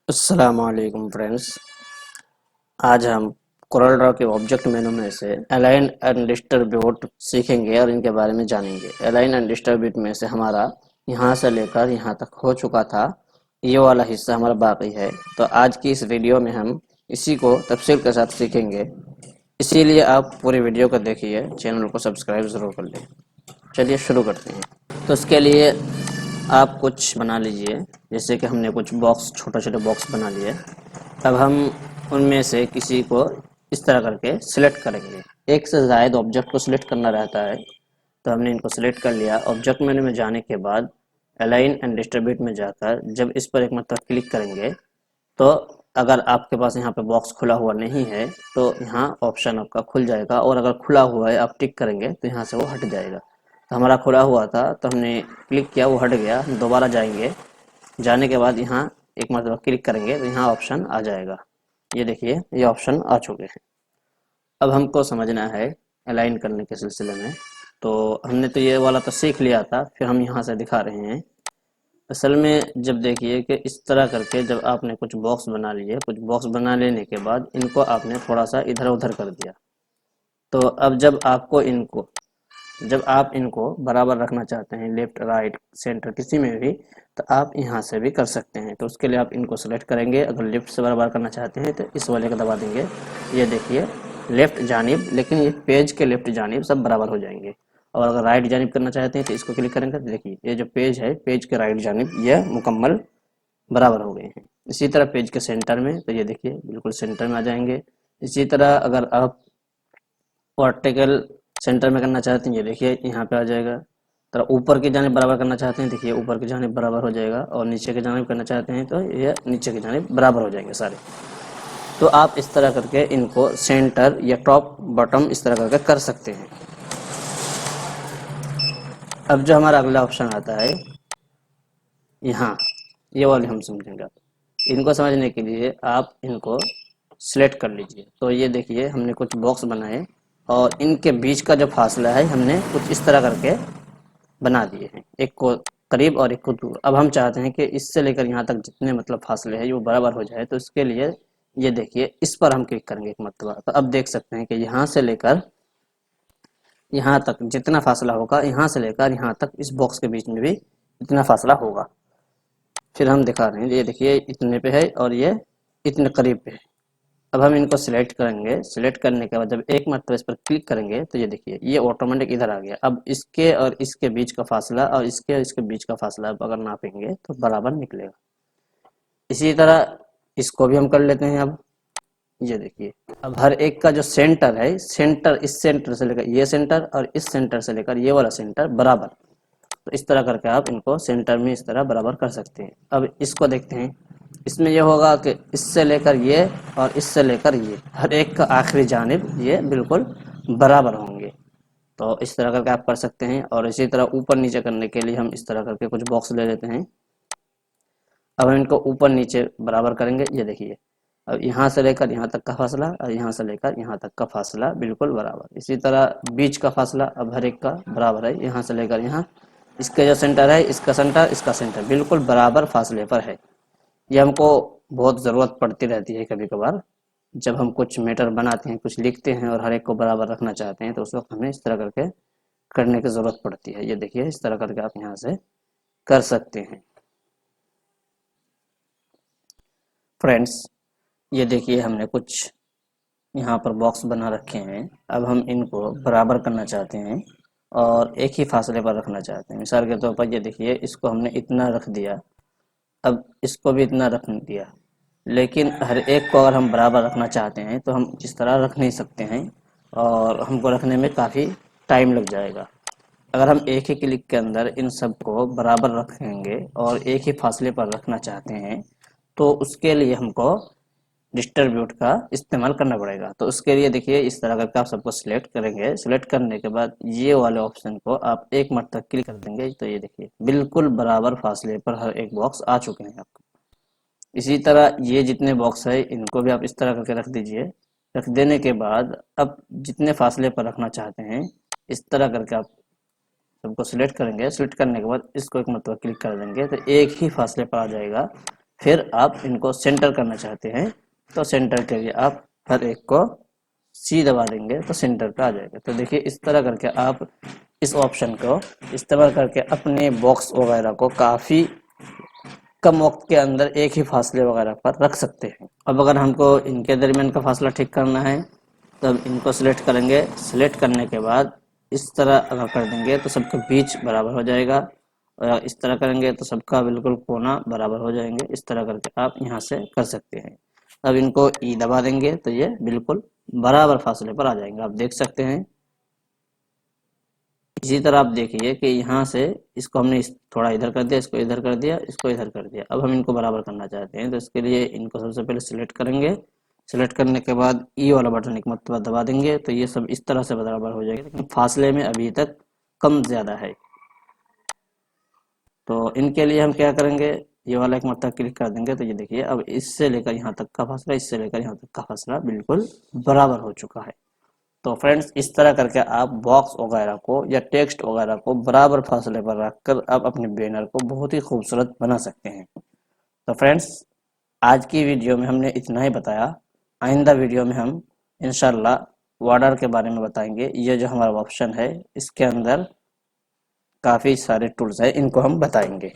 अस्सलामुअलैकुम फ्रेंड्स। आज हम कोरल ड्रॉ के ऑब्जेक्ट मेनू में से अलाइन एंड डिस्ट्रीब्यूट सीखेंगे और इनके बारे में जानेंगे। अलाइन एंड डिस्ट्रीब्यूट में से हमारा यहाँ से लेकर यहाँ तक हो चुका था, ये वाला हिस्सा हमारा बाकी है। तो आज की इस वीडियो में हम इसी को तफसील के साथ सीखेंगे, इसीलिए आप पूरी वीडियो को देखिए, चैनल को सब्सक्राइब ज़रूर कर लें। चलिए शुरू करते हैं। तो इसके लिए आप कुछ बना लीजिए, जैसे कि हमने कुछ बॉक्स, छोटे छोटे बॉक्स बना लिए। अब हम उनमें से किसी को इस तरह करके सिलेक्ट करेंगे। एक से ज़ायद ऑब्जेक्ट को सिलेक्ट करना रहता है, तो हमने इनको सिलेक्ट कर लिया। ऑब्जेक्ट मेन्यू में जाने के बाद अलाइन एंड डिस्ट्रीब्यूट में जाकर जब इस पर एक मतलब क्लिक करेंगे, तो अगर आपके पास यहाँ पे बॉक्स खुला हुआ नहीं है तो यहाँ ऑप्शन आपका खुल जाएगा, और अगर खुला हुआ है आप टिक करेंगे तो यहाँ से वो हट जाएगा। तो हमारा खुला हुआ था तो हमने क्लिक किया, वो हट गया। हम दोबारा जाएंगे, जाने के बाद यहाँ एक मरतबा क्लिक करेंगे तो यहाँ ऑप्शन आ जाएगा। ये देखिए, ये ऑप्शन आ चुके हैं। अब हमको समझना है अलाइन करने के सिलसिले में। तो हमने तो ये वाला तो सीख लिया था, फिर हम यहाँ से दिखा रहे हैं। असल में जब देखिए कि इस तरह करके जब आपने कुछ बॉक्स बना लिए, कुछ बॉक्स बना लेने के बाद इनको आपने थोड़ा सा इधर उधर कर दिया। तो अब जब आप इनको बराबर रखना चाहते हैं, लेफ्ट राइट सेंटर किसी में भी, तो आप यहाँ से भी कर सकते हैं। तो उसके लिए आप इनको सेलेक्ट करेंगे। अगर लेफ्ट से बराबर करना चाहते हैं तो इस वाले को दबा देंगे। ये देखिए लेफ्ट जानिब, लेकिन ये पेज के लेफ्ट जानिब सब बराबर हो जाएंगे। और अगर राइट जानिब करना चाहते हैं तो इसको क्लिक करेंगे, तो देखिए ये जो पेज है, पेज के राइट जानिब ये मुकम्मल बराबर हो गए हैं। इसी तरह पेज के सेंटर में, तो ये देखिए बिल्कुल सेंटर में आ जाएंगे। इसी तरह अगर आप वर्टिकल सेंटर में करना चाहते हैं, ये देखिए यहाँ पे आ जाएगा। तो ऊपर की जानिब बराबर करना चाहते हैं, देखिए ऊपर की जानिब बराबर हो जाएगा। और नीचे की जानिब करना चाहते हैं तो ये नीचे की जानिब बराबर हो जाएंगे सारे। तो आप इस तरह करके इनको सेंटर या टॉप बॉटम इस तरह करके कर सकते हैं। अब जो हमारा अगला ऑप्शन आता है यहाँ, ये वाले हम समझेंगे। इनको समझने के लिए आप इनको सिलेक्ट कर लीजिए। तो ये देखिए हमने कुछ बॉक्स बनाए और इनके बीच का जो फासला है हमने कुछ इस तरह करके बना दिए हैं, एक को करीब और एक को दूर। अब हम चाहते हैं कि इससे लेकर यहाँ तक जितने मतलब फासले हैं वो बराबर हो जाए। तो इसके लिए ये देखिए इस पर हम क्लिक करेंगे एक मरतबा। तो अब देख सकते हैं कि यहाँ से लेकर यहाँ तक जितना फासला होगा, यहाँ से लेकर यहाँ तक इस बॉक्स के बीच में भी इतना फासला होगा। फिर हम दिखा रहे हैं, ये देखिए इतने पे है और ये इतने करीब पे है। अब हम इनको सिलेक्ट करेंगे। सिलेक्ट करने के बाद जब एक मरतबा इस पर क्लिक करेंगे तो ये देखिए ये ऑटोमेटिक इधर आ गया। अब इसके और इसके बीच का फासला और इसके और इसके बीच का फासला अगर नापेंगे तो बराबर निकलेगा। इसी तरह इसको भी हम कर लेते हैं। अब ये देखिए, अब हर एक का जो सेंटर है, सेंटर इस सेंटर से लेकर ये सेंटर और इस सेंटर से लेकर ये वाला सेंटर बराबर। तो इस तरह करके आप इनको सेंटर में इस तरह बराबर कर सकते हैं। अब इसको देखते हैं। इसमें यह होगा कि इससे लेकर ये और इससे लेकर ये, हर एक का आखिरी जानिब ये बिल्कुल बराबर होंगे। तो इस तरह करके आप कर सकते हैं। और इसी तरह ऊपर नीचे करने के लिए हम इस तरह करके कुछ बॉक्स ले लेते हैं। अब हम इनको ऊपर नीचे बराबर करेंगे। ये देखिए, अब यहाँ से लेकर यहाँ तक का फासला और यहाँ से लेकर यहाँ तक का फासला बिल्कुल बराबर। इसी तरह बीच का फासला अब हर एक का बराबर है, यहाँ से लेकर यहाँ। इसके जो सेंटर है, इसका सेंटर, इसका सेंटर बिल्कुल बराबर फासले पर है। ये हमको बहुत ज़रूरत पड़ती रहती है कभी कभार, जब हम कुछ मैटर बनाते हैं, कुछ लिखते हैं और हर एक को बराबर रखना चाहते हैं, तो उस वक्त हमें इस तरह करके करने की ज़रूरत पड़ती है। ये देखिए इस तरह करके आप यहाँ से कर सकते हैं। फ्रेंड्स, ये देखिए हमने कुछ यहाँ पर बॉक्स बना रखे हैं। अब हम इनको बराबर करना चाहते हैं और एक ही फासले पर रखना चाहते हैं। मिसाल के तौर पर ये देखिए, इसको हमने इतना रख दिया, अब इसको भी इतना रख दिया। लेकिन हर एक को अगर हम बराबर रखना चाहते हैं तो हम इस तरह रख नहीं सकते हैं, और हमको रखने में काफ़ी टाइम लग जाएगा। अगर हम एक ही क्लिक के अंदर इन सब को बराबर रखेंगे और एक ही फासले पर रखना चाहते हैं, तो उसके लिए हमको डिस्ट्रीब्यूट का इस्तेमाल करना पड़ेगा। तो उसके लिए देखिए इस तरह करके आप सबको सिलेक्ट करेंगे। सिलेक्ट करने के बाद ये वाले ऑप्शन को आप एक मरतबा क्लिक कर देंगे, तो ये देखिए बिल्कुल बराबर फासले पर हर एक बॉक्स आ चुके हैं आपको। इसी तरह ये जितने बॉक्स है इनको भी आप इस तरह करके रख दीजिए। रख देने के बाद अब जितने फासले पर रखना चाहते हैं, इस तरह करके आप सबको सिलेक्ट करेंगे। सिलेक्ट करने के बाद इसको एक मरतबा क्लिक कर देंगे तो एक ही फासले पर आ जाएगा। फिर आप इनको सेंटर करना चाहते हैं तो सेंटर के लिए आप हर एक को सी दबा देंगे तो सेंटर पे आ जाएगा। तो देखिए इस तरह करके आप इस ऑप्शन को इस्तेमाल करके अपने बॉक्स वगैरह को काफ़ी कम वक्त के अंदर एक ही फासले वगैरह पर रख सकते हैं। अब अगर हमको इनके दरमियान का फासला ठीक करना है तब इनको सिलेक्ट करेंगे। सिलेक्ट करने के बाद इस तरह अगर कर देंगे तो सबके बीच बराबर हो जाएगा, और इस तरह करेंगे तो सबका बिल्कुल कोना बराबर हो जाएंगे। इस तरह करके आप यहाँ से कर सकते हैं। अब इनको ई दबा देंगे तो ये बिल्कुल बराबर फासले पर आ जाएंगे, आप देख सकते हैं। इसी तरह आप देखिए कि यहाँ से इसको हमने थोड़ा इधर कर दिया, इसको इधर कर दिया, इसको इधर कर दिया। अब हम इनको बराबर करना चाहते हैं तो इसके लिए इनको सबसे पहले सिलेक्ट करेंगे। सिलेक्ट करने के बाद ई वाला बटन एक मरतबा दबा देंगे तो ये सब इस तरह से बराबर हो जाएगा, लेकिन फासले में अभी तक कम ज़्यादा है। तो इनके लिए हम क्या करेंगे, ये वाला एक मरतबा क्लिक कर देंगे तो ये देखिए अब इससे लेकर यहाँ तक का फासला, इससे लेकर यहाँ तक का फासला बिल्कुल बराबर हो चुका है। तो फ्रेंड्स इस तरह करके आप बॉक्स वगैरह को या टेक्स्ट वगैरह को बराबर फासले पर रखकर आप अपने बैनर को बहुत ही खूबसूरत बना सकते हैं। तो फ्रेंड्स आज की वीडियो में हमने इतना ही बताया। आइंदा वीडियो में हम इंशाल्लाह बॉर्डर के बारे में बताएंगे। ये जो हमारा ऑप्शन है इसके अंदर काफ़ी सारे टूल्स हैं, इनको हम बताएंगे।